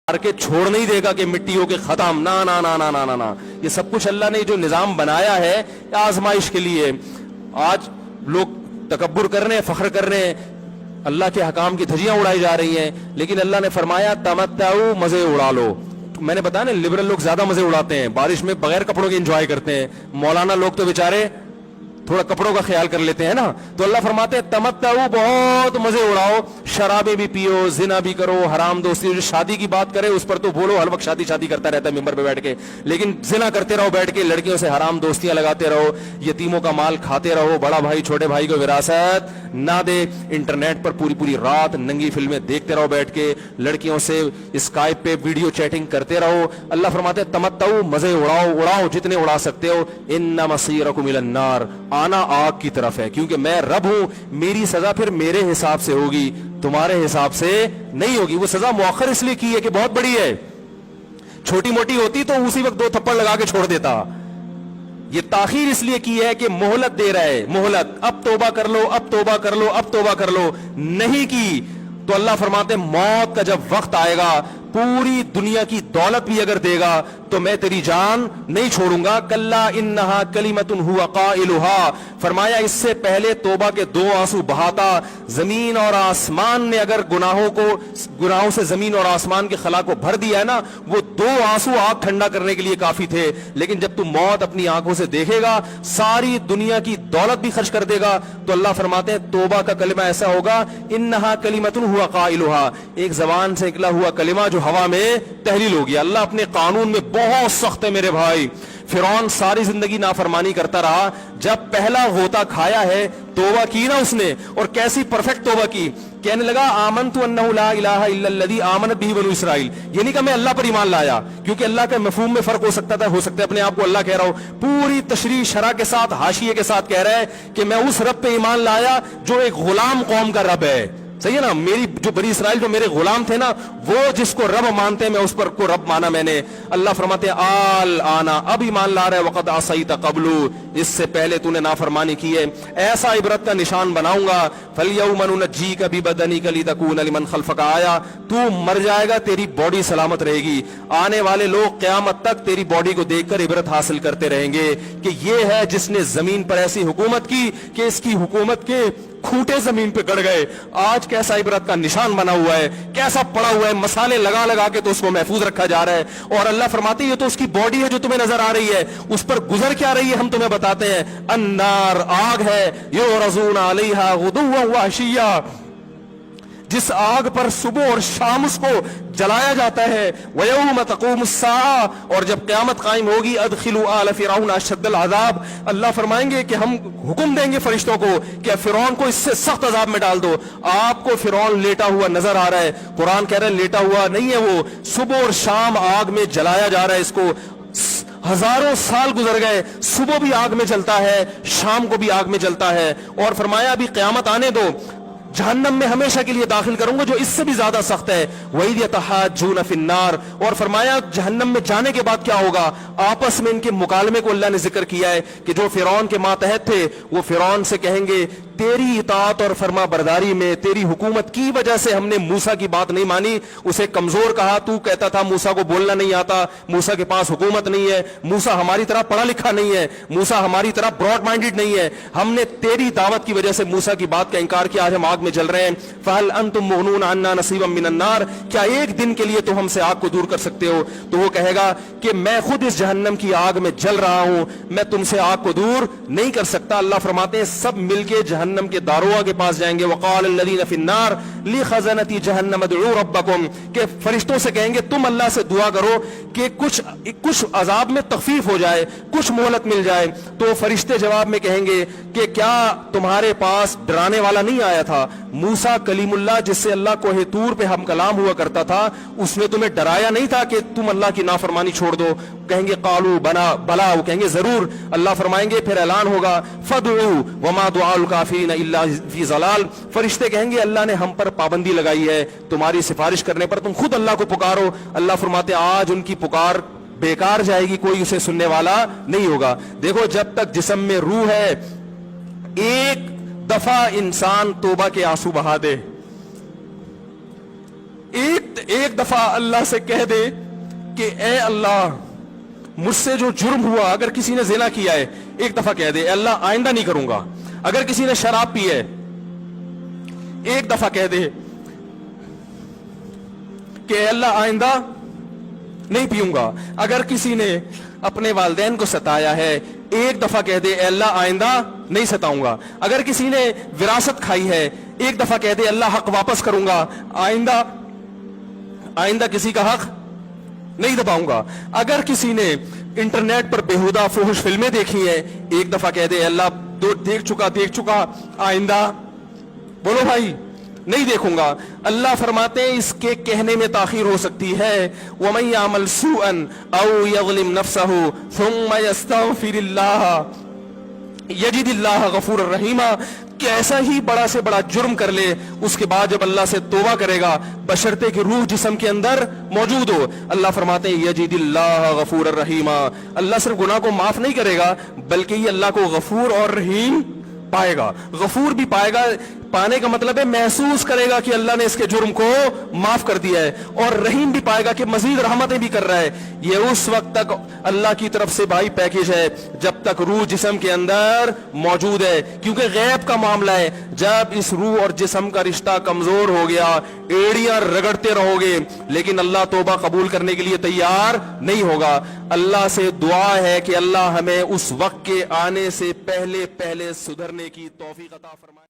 के छोड़ नहीं देगा कि मिट्टियों के खत्म, ना ना ना ना ना ना ना। ये सब कुछ अल्लाह ने जो निजाम बनाया है आजमाइश के लिए। आज लोग तकब्बुर कर रहे हैं, फख्र कर रहे हैं, अल्लाह के हकाम की धज्जियां उड़ाई जा रही हैं, लेकिन अल्लाह ने फरमाया तमत्ताऊ, मजे उड़ा लो। मैंने बताया ना, लिबरल लोग ज्यादा मजे उड़ाते हैं, बारिश में बगैर कपड़ों के एंजॉय करते हैं। मौलाना लोग तो बेचारे थोड़ा कपड़ों का ख्याल कर लेते हैं ना। तो अल्लाह फरमाते हैं तमत्ताऊ, बहुत मजे उड़ाओ, शराबे भी पियो, जिना भी करो, हराम दोस्ती। जो शादी की बात करे उस पर तो बोलो, हर वक्त शादी शादी करता रहता है मिंबर पे बैठ के, लेकिन जिना करते रहो बैठ के, लड़कियों से हराम दोस्तियां लगाते रहो, यतीमों का माल खाते रहो, बड़ा भाई छोटे भाई को विरासत ना दे, इंटरनेट पर पूरी पूरी रात नंगी फिल्में देखते रहो बैठ के, लड़कियों से स्काइप पे वीडियो चैटिंग करते रहो। अल्लाह फरमाते हैं तमत्ताऊ, मजे उड़ाओ, उड़ाओ जितने उड़ा सकते हो। इन्ना मसीरकुम इलन नार, आना आग की तरफ है, क्योंकि मैं रब हूं, मेरी सजा फिर मेरे हिसाब से होगी, तुम्हारे हिसाब से नहीं होगी। वो सजा मुअख्खर इसलिए की है कि बहुत बड़ी है, छोटी मोटी होती तो उसी वक्त 2 थप्पड़ लगा के छोड़ देता। ये ताखीर इसलिए की है कि मोहलत दे रहा है, मोहलत, अब तौबा कर लो, अब तौबा कर लो, अब तौबा कर लो। नहीं की तो अल्लाह फरमाते मौत का जब वक्त आएगा, पूरी दुनिया की दौलत भी अगर देगा तो मैं तेरी जान नहीं छोड़ूंगा। कल्ला इन्नहा कलिमतुन हुवा काइलुहा, फरमाया इससे पहले तौबा के 2 आंसू बहाता। जमीन और आसमान ने अगर गुनाहों से जमीन और आसमान के खला को भर दिया है ना, वो 2 आंसू आग ठंडा करने के लिए काफी थे। लेकिन जब तू मौत अपनी आंखों से देखेगा, सारी दुनिया की दौलत भी खर्च कर देगा, तो अल्लाह फरमाते हैं तौबा का कलिमा ऐसा होगा, इन्नहा कलिमतुन हुवा काइलुहा, एक जबान से निकला हुआ कलिमा जो हवा में तहलील हो गया। अल्लाह अपने कानून में बहुत सख्त है मेरे भाई। फिरौन सारी जिंदगी नाफरमानी करता रहा, जब पहला गोता खाया है तौबा की ना उसने, और कैसी परफेक्ट तौबा की, कहने लगा आमनतु अन्नहु ला इलाहा इल्लल्लज़ी आमनत बिही बनु इसराइल। ये नहीं कि मैं अल्लाह पर ईमान लाया, क्योंकि अल्लाह के मफहूम में फर्क हो सकता था, हो सकता है अपने आप को अल्लाह कह रहा हूं, पूरी तशरीह शरा के साथ, हाशिये के साथ कह रहा है कि मैं उस रब पे ईमान लाया जो एक गुलाम कौम का रब है। सही है ना, मेरी जो बनी इसराइल जो मेरे गुलाम थे ना, वो जिसको रब मानते हैं मैं उस पर को रब माना मैंने। अल्लाह फरमाते आल आना, अब ईमान ला रहा है, वक़द असैत क़ब्लु, इससे पहले तूने नाफरमानी की है, ऐसा इबरत का निशान बनाऊंगा। फलयौम नुनज्जीका बिबदनिका लितकूना लिमन खल्फका आया, तू मर जाएगा, तेरी बॉडी सलामत रहेगी, आने वाले लोग क़यामत तक तेरी बॉडी को देखकर इबरत हासिल करते रहेंगे कि ये है जिसने जमीन पर ऐसी हुकूमत की कि इसकी हुकूमत के खूंटे जमीन पे गड़ गए। आज कैसा इबरत का निशान बना हुआ है, कैसा पड़ा हुआ है, मसाले लगा लगा के तो उसको महफूज रखा जा रहा है। और अल्लाह फरमाते हैं ये तो उसकी बॉडी है जो तुम्हें नजर आ रही है, उस पर गुजर क्या रही है हम तुम्हें बताते हैं। अन्नार, आग है, युरज़ूना अलैहा गुदुव्वन व अशिय्या, जिस आग पर सुबह और शाम उसको जलाया जाता है। वयौम तक़ूमुस्साआ, और जब क़यामत कायम होगी, अदखिलू आल फ़िरऔन अशद्दल अज़ाब, अल्लाह फरमाएंगे कि हम हुक्म देंगे फरिश्तों को कि फिरौन को इससे सख्त अजाब में डाल दो। आपको फिरौन लेटा हुआ नजर आ रहा है, कुरान कह रहा है लेटा हुआ नहीं है, वो सुबह और शाम आग में जलाया जा रहा है। इसको हजारों साल गुजर गए, सुबह भी आग में जलता है, शाम को भी आग में जलता है। और फरमाया अभी क़यामत आने दो, जहन्नम में हमेशा के लिए दाखिल करूंगा जो इससे भी ज्यादा सख्त है। वही यतहाज्जून फिन्नार, और फरमाया जहन्नम में जाने के बाद क्या होगा, आपस में इनके मुकालमे को अल्लाह ने जिक्र किया है कि जो फिरौन के मातहत थे वो फिरौन से कहेंगे तेरी इताअत और फरमा बरदारी में, तेरी हुकूमत की वजह से हमने मूसा की बात नहीं मानी, उसे कमजोर कहा, तू कहता था मूसा को बोलना नहीं आता, मूसा के पास हुकूमत नहीं है, मूसा हमारी तरह पढ़ा लिखा नहीं है, मूसा हमारी तरह ब्रॉड माइंडेड नहीं है, हमने तेरी दावत की वजह से मूसा की बात का इंकार किया, आज हम आग में जल रहे हैं। फहल अंतुम मुगनून अन्ना नसीबम मिनन नार, क्या एक दिन के लिए तो हमसे आग को दूर कर सकते हो? तो वो कहेगा कि मैं खुद इस जहन्नम की आग में जल रहा हूं, मैं तुमसे आग को दूर नहीं कर सकता। अल्लाह फरमाते हैं सब मिलके जहन्नम के दारोगा के पास जाएंगे। वक़ाल अल्लज़ीना फ़िन्नार लिख़ज़नती जहन्नम उदऊ रब्बकुम, के फरिश्तों से कहेंगे तुम अल्लाह से दुआ करो कि कुछ अजाब में तखफीफ हो जाए, कुछ मोहलत मिल जाए। तो फरिश्ते जवाब में कहेंगे कि क्या तुम्हारे पास डराने वाला नहीं आया था? मूसा कलीमुल्लाह जिससे अल्लाह कोहे तूर पे हम कलाम हुआ करता था, उसने तुम्हें डराया नहीं था कि तुम अल्लाह की नाफरमानी छोड़ दो? कहेंगे कालू बला, वो कहेंगे जरूर। अल्लाह फरमाएंगे फिर ऐलान होगा फदउ वमा दुआउल काफिरीन इल्ला फी ज़लाल, फरिश्ते कहेंगे अल्लाह ने हम पर पाबंदी लगाई है तुम्हारी सिफारिश करने पर, तुम खुद अल्लाह को पुकारो। अल्लाह फरमाते आज उनकी पुकार बेकार जाएगी, कोई उसे सुनने वाला नहीं होगा। देखो जब तक जिस्म में रूह है, एक दफा इंसान तौबा के आंसू बहा दे, ایک دفعہ اللہ سے کہہ دے کہ اے اللہ مجھ سے جو جرم ہوا، اگر کسی نے زنا کیا ہے ایک دفعہ کہہ دے اے اللہ آئندہ نہیں کروں گا. اگر کسی نے شراب پی ہے ایک دفعہ کہہ دے کہ اے اللہ آئندہ نہیں پیوں گا. اگر کسی نے اپنے والدین کو ستایا ہے ایک دفعہ کہہ دے اے اللہ آئندہ نہیں ستاؤں گا. اگر کسی نے وراثت کھائی ہے ایک دفعہ کہہ دے اللہ حق واپس کروں گا، آئندہ کسی کا حق نہیں دباؤں گا. اگر کسی نے انٹرنیٹ پر بےہودہ فحش فلمیں دیکھی ہیں ایک دفعہ کہہ دے اللہ دیکھ چکا آئندہ بولو بھائی نہیں دیکھوں گا. اللہ فرماتے ہیں اس کے کہنے میں تاخیر ہو سکتی ہے. وَمَن يَعْمَلْ سُوءًا أَوْ يَظْلِمْ نَفْسَهُ ثُمَّ يَسْتَغْفِرِ اللَّهَ يَجِدِ اللَّهَ غَفُورًا رَحِيمًا. کہ ایسا ہی بڑا سے بڑا جرم کر لے اس کے بعد جب اللہ سے توبہ کرے گا بشرطے کہ روح جسم کے اندر موجود ہو، اللہ فرماتے ہیں یجد اللہ غفور الرحیم. اللہ صرف گناہ کو معاف نہیں کرے گا بلکہ یہ اللہ کو غفور اور رحیم پائے گا. غفور بھی پائے گا، پانے کا مطلب ہے محسوس کرے گا کہ اللہ نے اس کے جرم کو معاف کر دیا ہے، اور رحیم بھی پائے گا کہ مزید رحمتیں بھی کر رہا ہے. یہ اس وقت تک اللہ کی طرف سے بھائی پیکیج ہے جب تک روح جسم کے اندر موجود ہے، کیونکہ غیب کا معاملہ ہے. جب اس روح اور جسم کا رشتہ کمزور ہو گیا ایڑیاں رگڑتے رہو گے لیکن اللہ توبہ قبول کرنے کے لیے تیار نہیں ہوگا. اللہ سے دعا ہے کہ اللہ ہمیں اس وقت کے آنے سے پہلے سدھرنے کی توفیق عطا فرمائے.